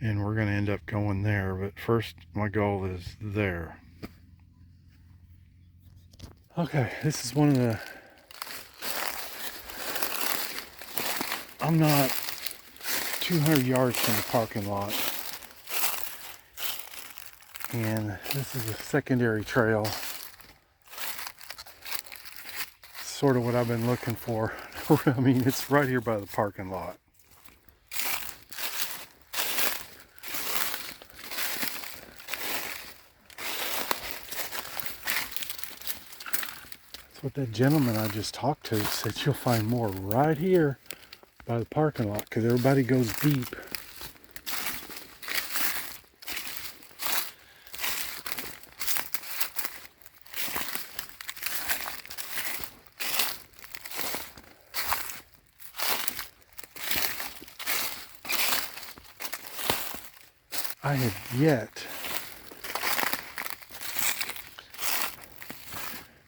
and we're going to end up going there, but first my goal is there. Okay, this is one of the, I'm not 200 yards from the parking lot, and this is a secondary trail, sort of what I've been looking for. I mean, it's right here by the parking lot. That's what that gentleman I just talked to said. You'll find more right here by the parking lot because everybody goes deep. I have yet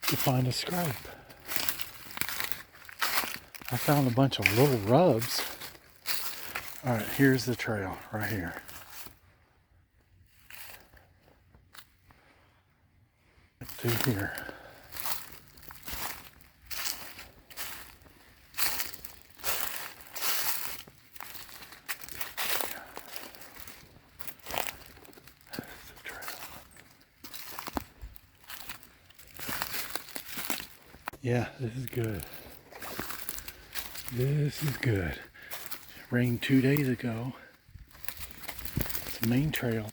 to find a scrape. I found a bunch of little rubs. All right, here's the trail right here. Through here. Yeah, this is good. This is good. It rained 2 days ago. It's the main trail.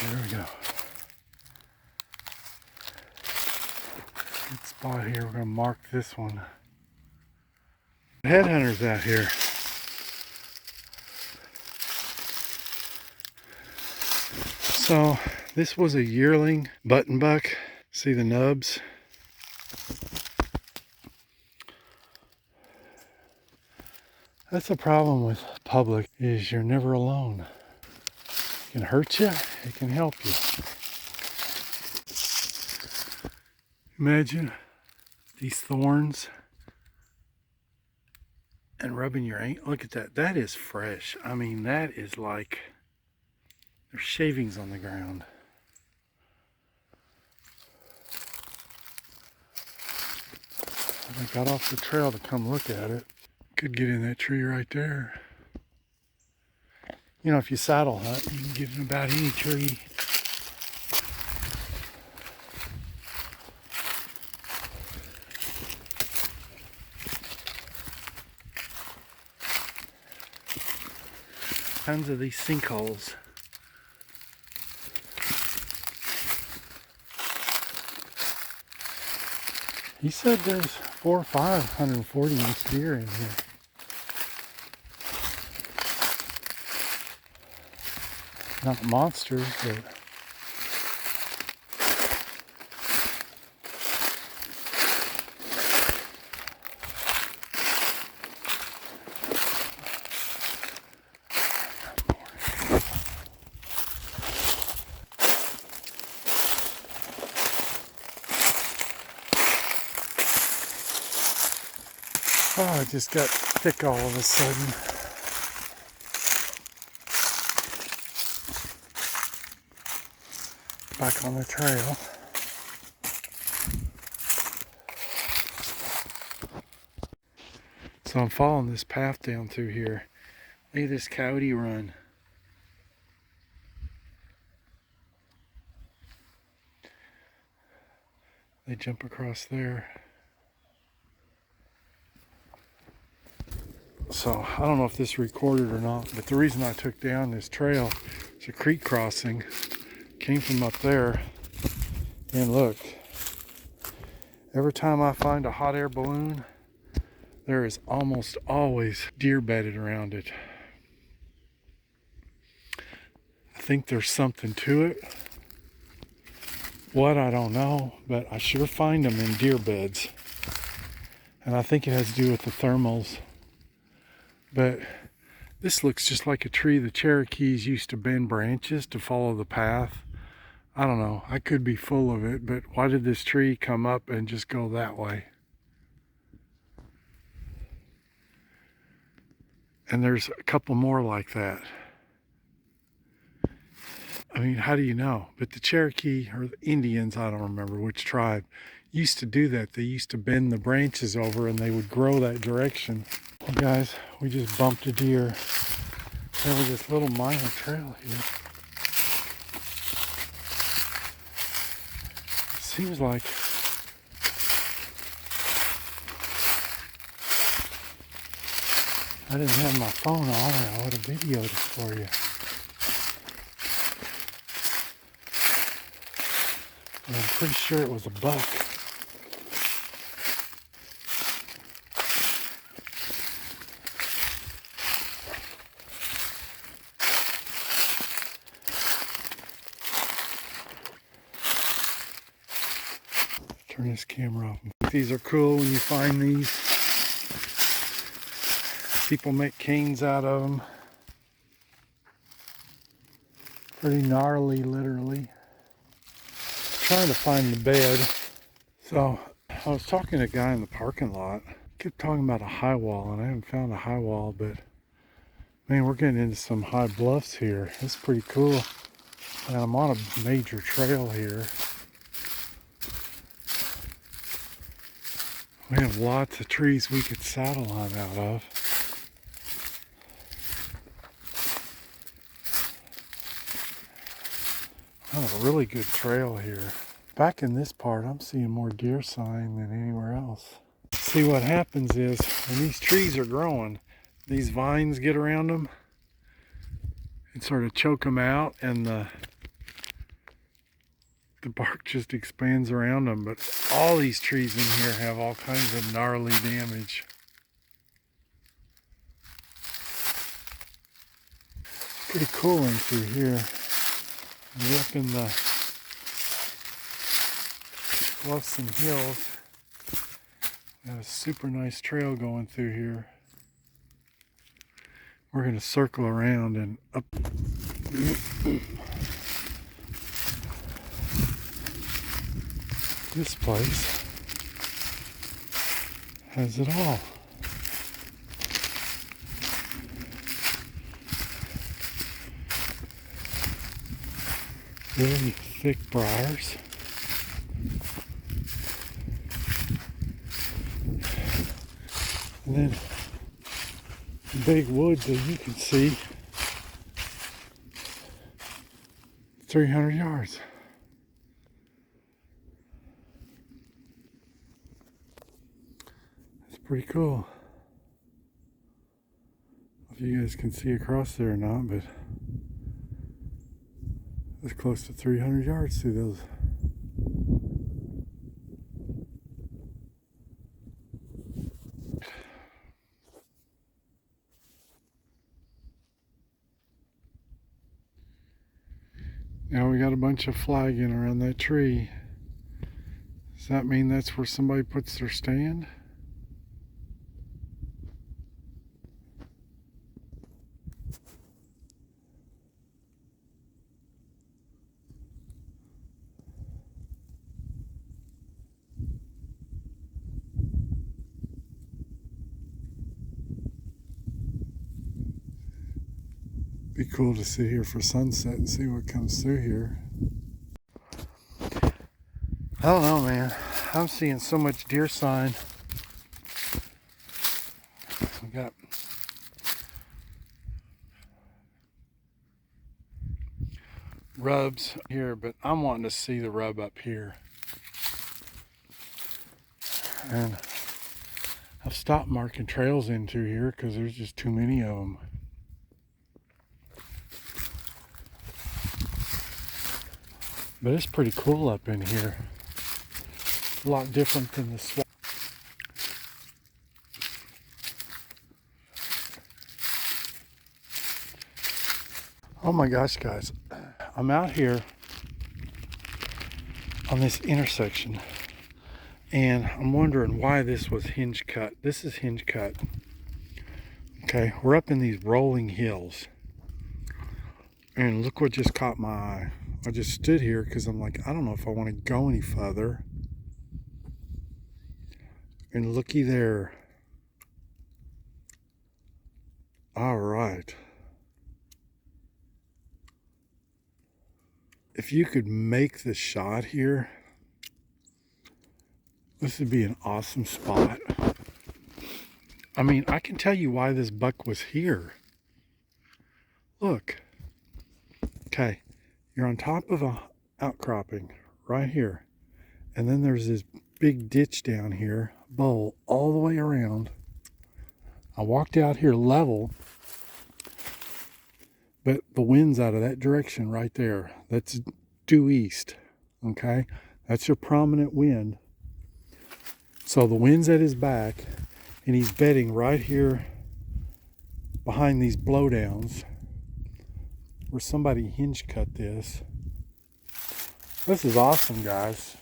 There we go. Good spot here. We're going to mark this one. Headhunters out here. So this was a yearling button buck. See the nubs? That's the problem with public, is you're never alone. It can hurt you, it can help you. Imagine these thorns and rubbing your ankle. Look at that. That is fresh. I mean, that is like there's shavings on the ground. I got off the trail to come look at it. Could get in that tree right there. You know, if you saddle hunt, you can get in about any tree. Tons of these sinkholes. He said there's 400 or 540 inch deer in here. Not monsters, but oh, it just got thick all of a sudden. Back on the trail. So I'm following this path down through here. Look at this coyote run. They jump across there. So I don't know if this recorded or not, but the reason I took down this trail, it's a creek crossing, came from up there. And look, every time I find a hot air balloon, there is almost always deer bedded around it. I think there's something to it. What, I don't know, but I sure find them in deer beds. And I think it has to do with the thermals. But this looks just like a tree the Cherokees used to bend branches to follow the path. I don't know, I could be full of it, but why did this tree come up and just go that way? And there's a couple more like that. I mean, how do you know? But the Cherokee, or the Indians, I don't remember which tribe, used to do that. They used to bend the branches over and they would grow that direction. Well, guys, we just bumped a deer. There was this little minor trail here. It seems like I didn't have my phone on, or I would have videoed it for you. And I'm pretty sure it was a buck. Turn this camera off. These are cool when you find these. People make canes out of them. Pretty gnarly, literally. Trying to find the bed. So I was talking to a guy in the parking lot. Kept talking about a high wall, and I haven't found a high wall, but man, we're getting into some high bluffs here. It's pretty cool. And I'm on a major trail here. We have lots of trees we could saddle hunt out of. Oh, a really good trail here. Back in this part, I'm seeing more deer sign than anywhere else. See, what happens is when these trees are growing, these vines get around them and sort of choke them out, and the bark just expands around them. But all these trees in here have all kinds of gnarly damage. Pretty cool in through here. We're up in the bluffs and hills. We have a super nice trail going through here. We're going to circle around and up. This place has it all. Really thick briars. And then big woods, as you can see, 300 yards. It's pretty cool. If you guys can see across there or not, but it's close to 300 yards through those. Now we got a bunch of flagging around that tree. Does that mean that's where somebody puts their stand? Be cool to sit here for sunset and see what comes through here. I don't know, man. I'm seeing so much deer sign. We got rubs here, but I'm wanting to see the rub up here. And I've stopped marking trails into here because there's just too many of them. But it's pretty cool up in here. A lot different than the swamp. Oh my gosh, guys. I'm out here on this intersection and I'm wondering why this was hinge cut. This is hinge cut. Okay, we're up in these rolling hills. And look what just caught my eye. I just stood here because I'm like, I don't know if I want to go any further. And looky there. All right. If you could make the shot here, this would be an awesome spot. I mean, I can tell you why this buck was here. Look. Okay, you're on top of a outcropping right here. And then there's this big ditch down here, bowl all the way around. I walked out here level, but the wind's out of that direction right there. That's due east, okay? That's your prominent wind. So the wind's at his back, and he's bedding right here behind these blowdowns where somebody hinge cut this. This is awesome, guys.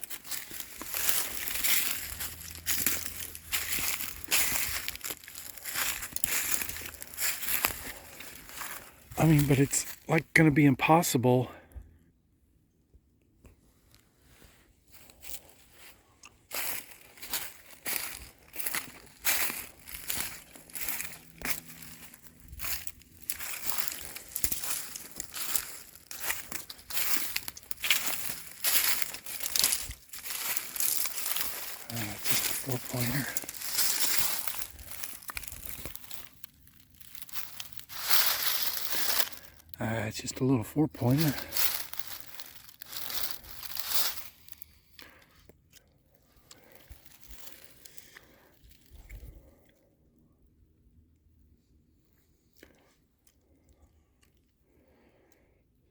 I mean, but it's like going to be impossible. Just a 4-pointer. It's just a little 4-pointer.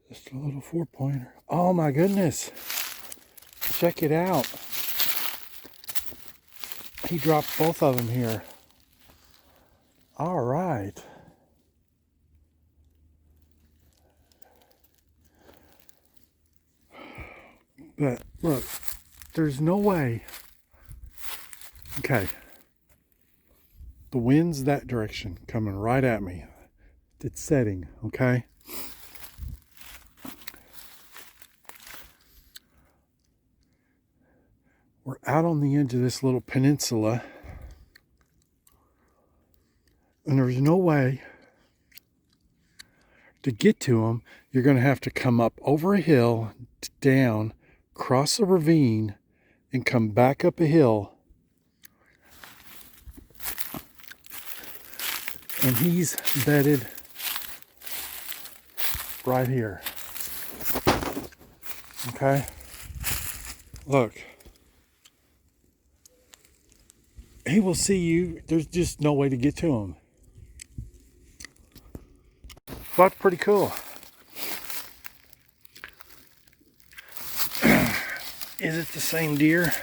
Just a little 4-pointer. Oh my goodness. Check it out. He dropped both of them here. All right. But look, there's no way. Okay. The wind's that direction, coming right at me. It's setting, okay? We're out on the edge of this little peninsula. And there's no way to get to them. You're going to have to come up over a hill, down, cross a ravine, and come back up a hill. And he's bedded right here. Okay? Look. He will see you. There's just no way to get to him. So that's pretty cool. Is it the same deer?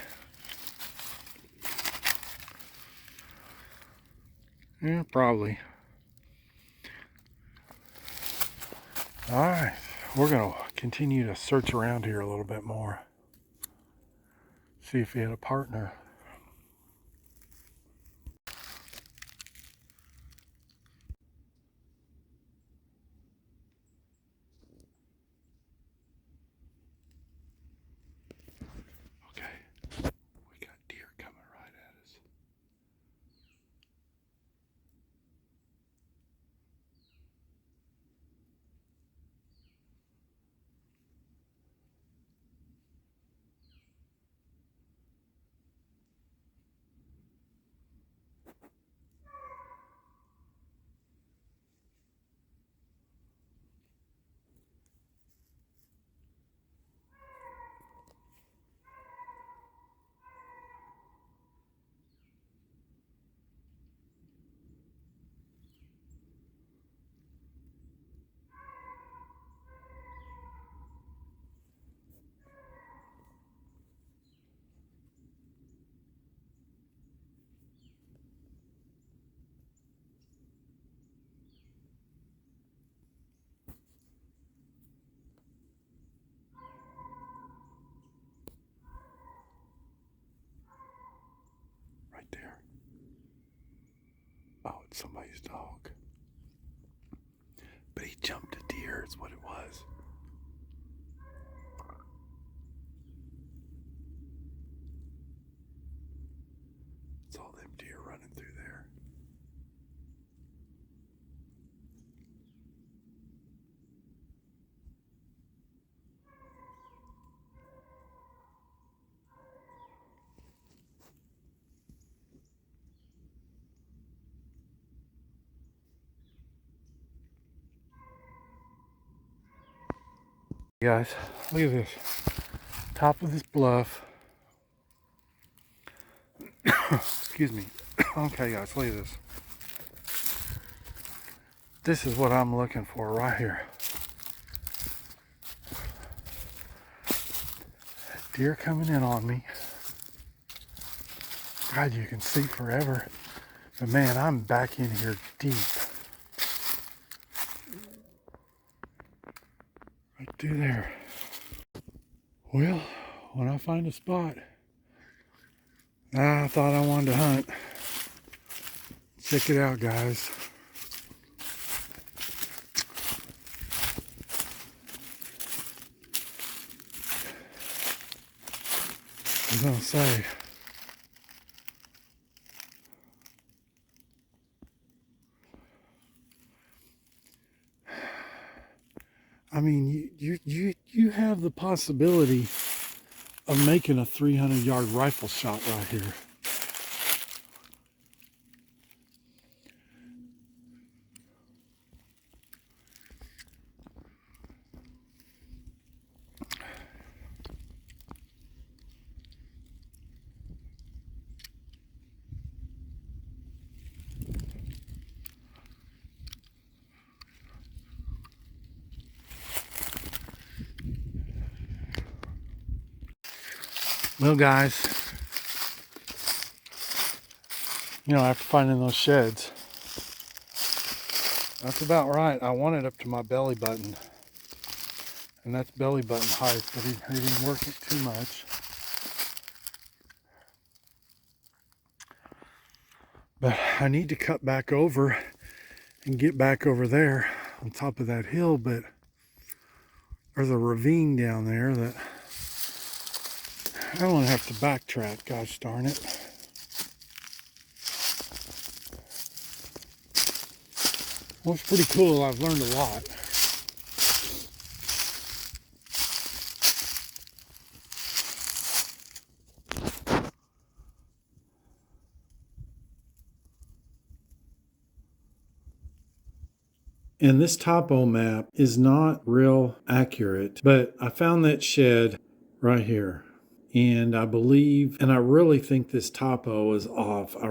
Yeah, probably. All right, we're gonna continue to search around here a little bit more. See if he had a partner. Okay, we got deer coming right at us. somebody's dog. But he jumped a deer is what it was. It's all them deer running through there. Guys, look at this. Top of this bluff. Excuse me. Okay, guys, look at this. This is what I'm looking for right here. Deer coming in on me. God, you can see forever. But man, I'm back in here deep. Right through there. Well, when I find a spot I thought I wanted to hunt, check it out, guys. I'm gonna say, I mean, you have the possibility of making a 300-yard rifle shot right here. Well, guys, you know, after finding those sheds, that's about right. I want it up to my belly button, and that's belly button height, but he didn't work it too much. But I need to cut back over and get back over there on top of that hill, but there's a ravine down there that I don't want to have to backtrack, gosh darn it. Well, it's pretty cool. I've learned a lot. And this topo map is not real accurate, but I found that shed right here. And I believe, and I really think this topo is off. I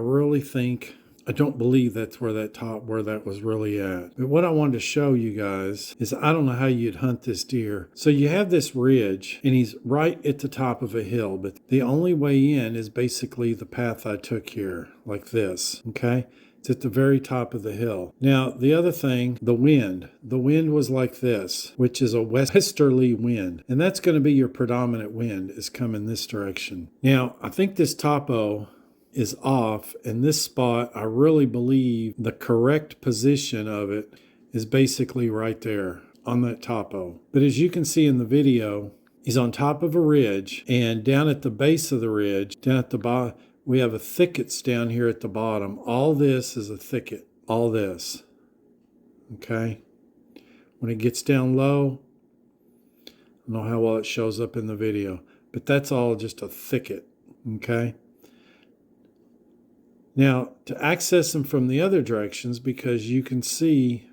don't believe that's where that was really at. But what I wanted to show you guys is I don't know how you'd hunt this deer. So you have this ridge and he's right at the top of a hill, but the only way in is basically the path I took here, like this, okay? It's at the very top of the hill. Now, the other thing, the wind. The wind was like this, which is a westerly wind. And that's going to be your predominant wind, is coming this direction. Now, I think this topo is off, and this spot, I really believe the correct position of it is basically right there on that topo. But as you can see in the video, he's on top of a ridge, and down at the base of the ridge, down at the bottom, we have a thickets down here at the bottom. All this is a thicket, all this, okay? When it gets down low, I don't know how well it shows up in the video, but that's all just a thicket, okay? Now, to access them from the other directions, because you can see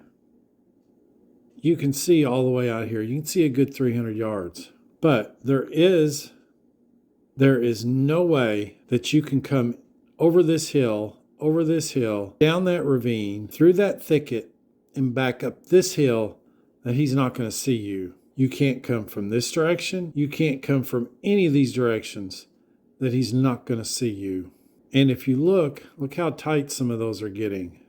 all the way out here. You can see a good 300 yards, but there is no way that you can come over this hill, down that ravine, through that thicket, and back up this hill that he's not going to see you. You can't come from this direction. You can't come from any of these directions that he's not going to see you. And if you look how tight some of those are getting.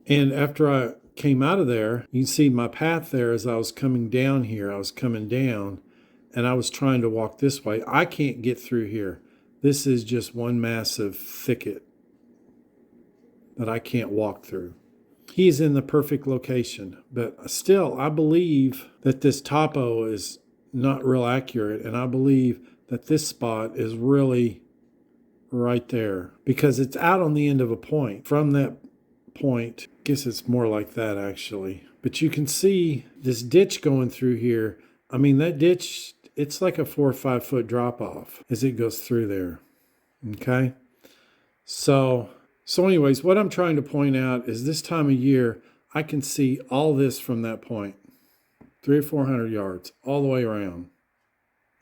And after I came out of there, you can see my path there as I was coming down here. I was coming down. And I was trying to walk this way. I can't get through here. This is just one massive thicket. that I can't walk through. He's in the perfect location, but still, I believe that this topo is not real accurate, and I believe that this spot is really right there because it's out on the end of a point. From that point, I guess it's more like that actually, but you can see this ditch going through here. I mean, that ditch, it's like a 4 or 5 foot drop off as it goes through there. Okay. So anyways, what I'm trying to point out is this time of year, I can see all this from that point, 300 or 400 yards all the way around.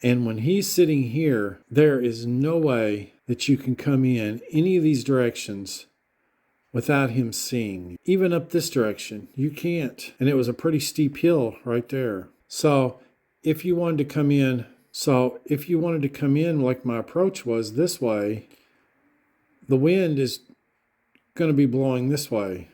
And when he's sitting here, there is no way that you can come in any of these directions without him seeing. Even up this direction, you can't. And it was a pretty steep hill right there. So if you wanted to come in, like my approach was this way, the wind is going to be blowing this way.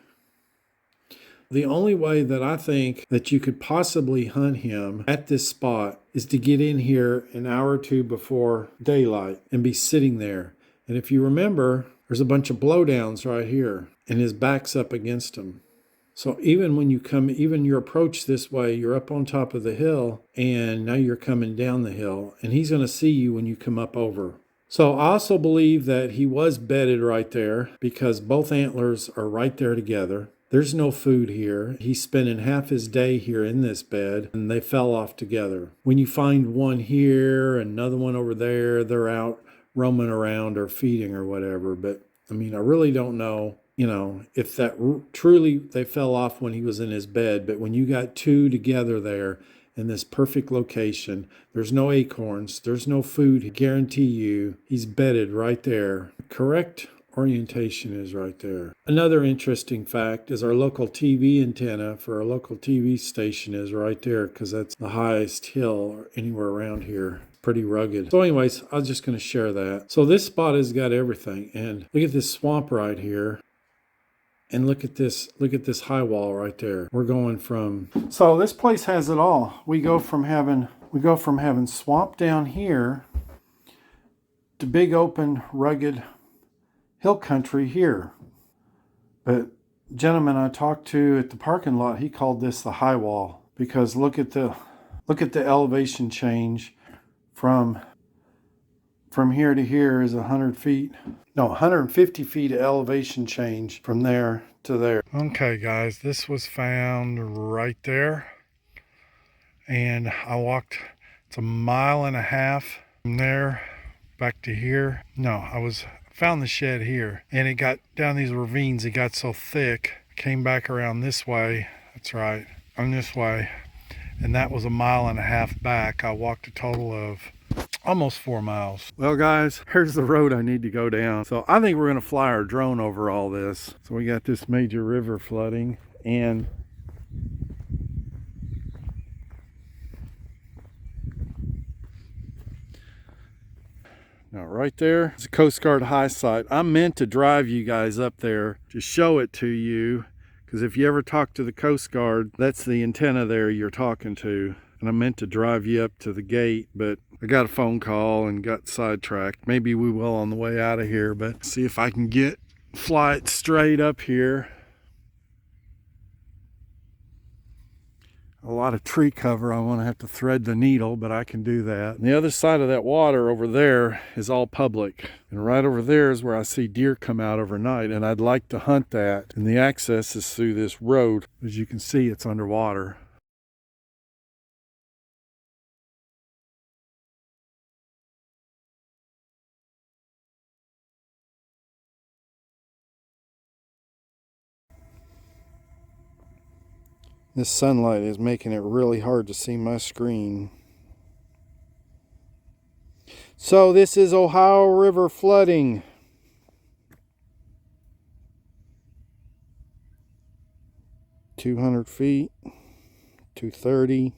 The only way that I think that you could possibly hunt him at this spot is to get in here an hour or two before daylight and be sitting there. And if you remember, there's a bunch of blowdowns right here and his back's up against them. So even when you come, even your approach this way, you're up on top of the hill and now you're coming down the hill and he's going to see you when you come up over. So I also believe that he was bedded right there because both antlers are right there together. There's no food here. He's spending half his day here in this bed and they fell off together. When you find one here, another one over there, they're out roaming around or feeding or whatever. But I mean, I really don't know, if that truly they fell off when he was in his bed. But when you got two together there in this perfect location, there's no acorns, there's no food. I guarantee you he's bedded right there. Correct orientation is right there. Another interesting fact is our local TV antenna for our local TV station is right there because that's the highest hill anywhere around here. Pretty rugged. So anyways, I was just going to share that. So this spot has got everything. And look at this swamp right here. And look at this high wall right there. We're going from, so this place has it all. We go from having swamp down here to big open rugged hill country here. But gentleman I talked to at the parking lot, he called this the high wall because look at the elevation change from here to here is 100 feet. No, 150 feet of elevation change from there to there. Okay, guys, this was found right there. And I walked, it's 1.5 miles from there back to here. No, found the shed here. And it got down these ravines, it got so thick. Came back around this way. That's right, on this way. And that was 1.5 miles back. I walked a total of almost 4 miles. Well, guys, here's the road I need to go down. So I think we're going to fly our drone over all this. So we got this major river flooding and now right there is a Coast Guard high site. I meant to drive you guys up there to show it to you because if you ever talk to the Coast Guard, that's the antenna there you're talking to. And I meant to drive you up to the gate, but I got a phone call and got sidetracked. Maybe we will on the way out of here, but see if I can fly it straight up here. A lot of tree cover. I want to have to thread the needle, but I can do that. And the other side of that water over there is all public. And right over there is where I see deer come out overnight, and I'd like to hunt that. And the access is through this road. As you can see, it's underwater. This sunlight is making it really hard to see my screen. So this is Ohio River flooding. $200 feet, 230.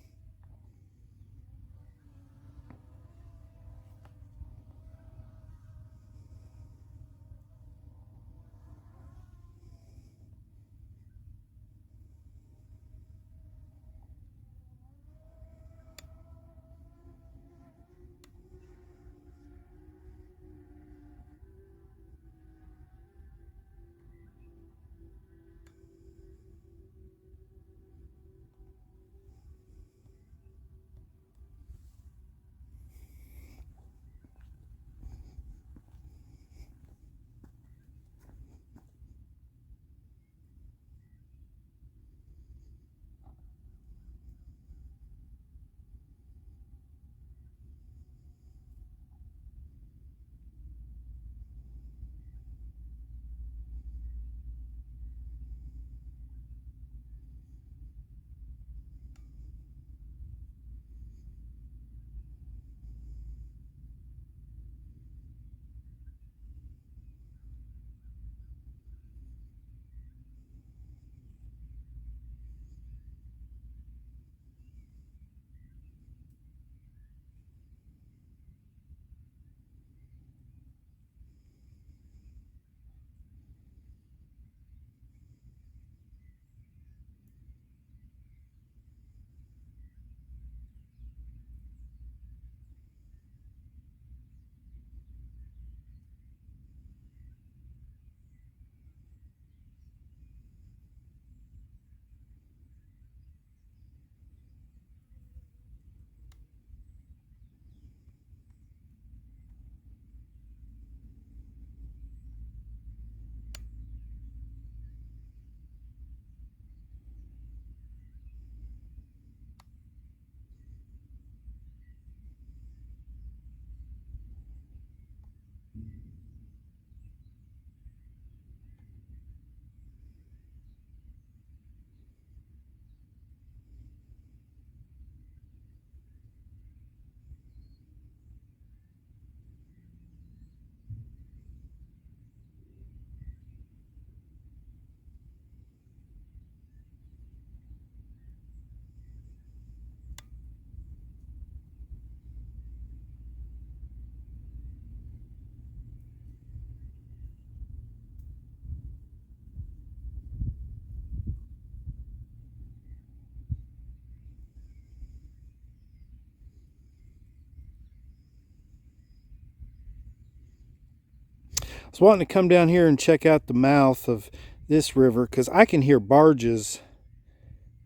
was wanting to come down here and check out the mouth of this river because I can hear barges,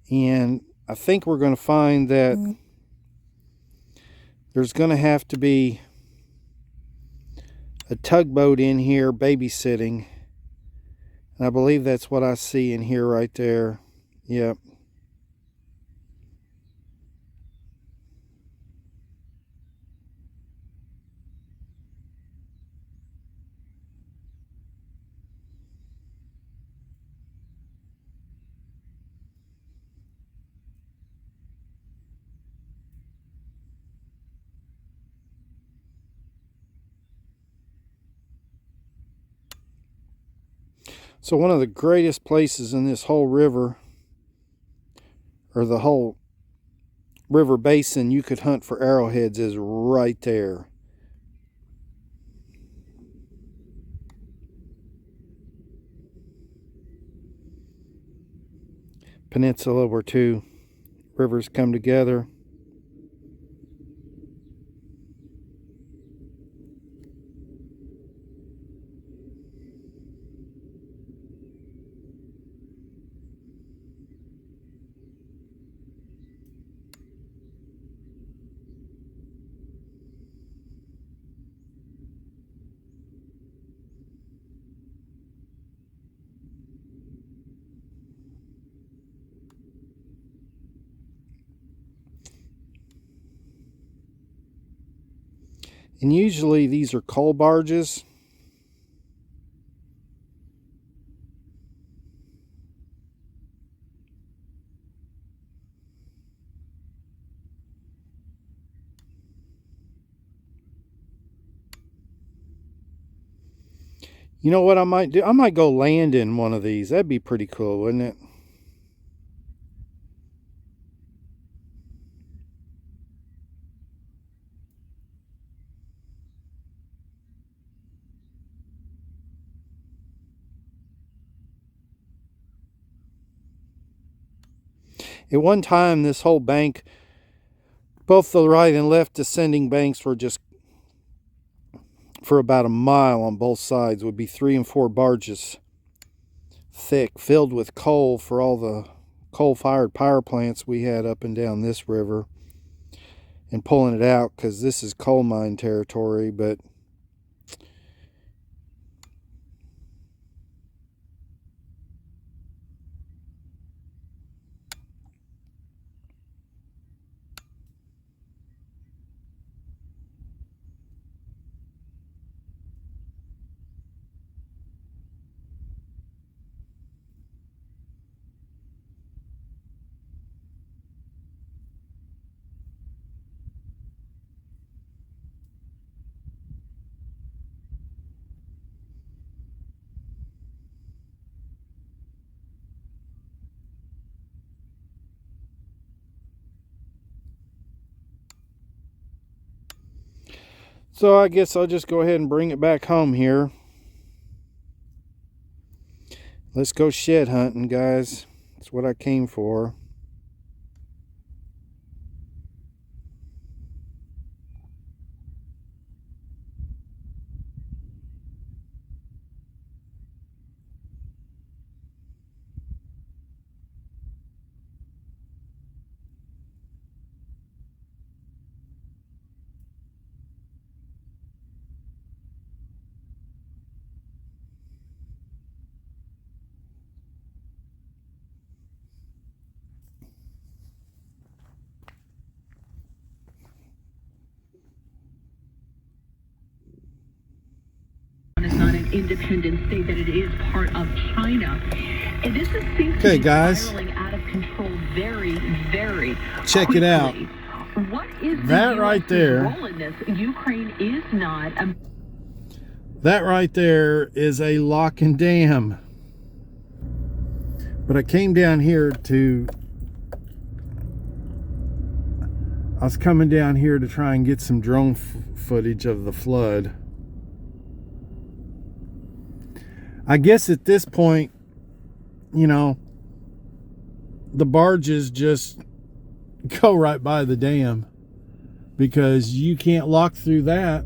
and I think we're going to find that there's going to have to be a tugboat in here babysitting, and I believe that's what I see in here right there. Yep. So one of the greatest places in this whole river, or the whole river basin you could hunt for arrowheads, is right there. Peninsula where two rivers come together. And usually these are coal barges. You know what I might do? I might go land in one of these. That'd be pretty cool, wouldn't it? At one time, this whole bank, both the right and left descending banks, were just for about a mile on both sides, would be 3 and 4 barges thick, filled with coal for all the coal-fired power plants we had up and down this river, and pulling it out because this is coal mine territory. But so I guess I'll just go ahead and bring it back home here. Let's go shed hunting, guys. That's what I came for. It's not an independent state, that it is part of China. And this seems to Okay, be guys, spiraling out of control very, very check quickly. it out. What is That the right there. role in this? Ukraine is not. That right there is a lock and dam. But I came down here to... I was coming down here to try and get some drone footage of the flood. I guess at this point, you know, the barges just go right by the dam, because you can't lock through that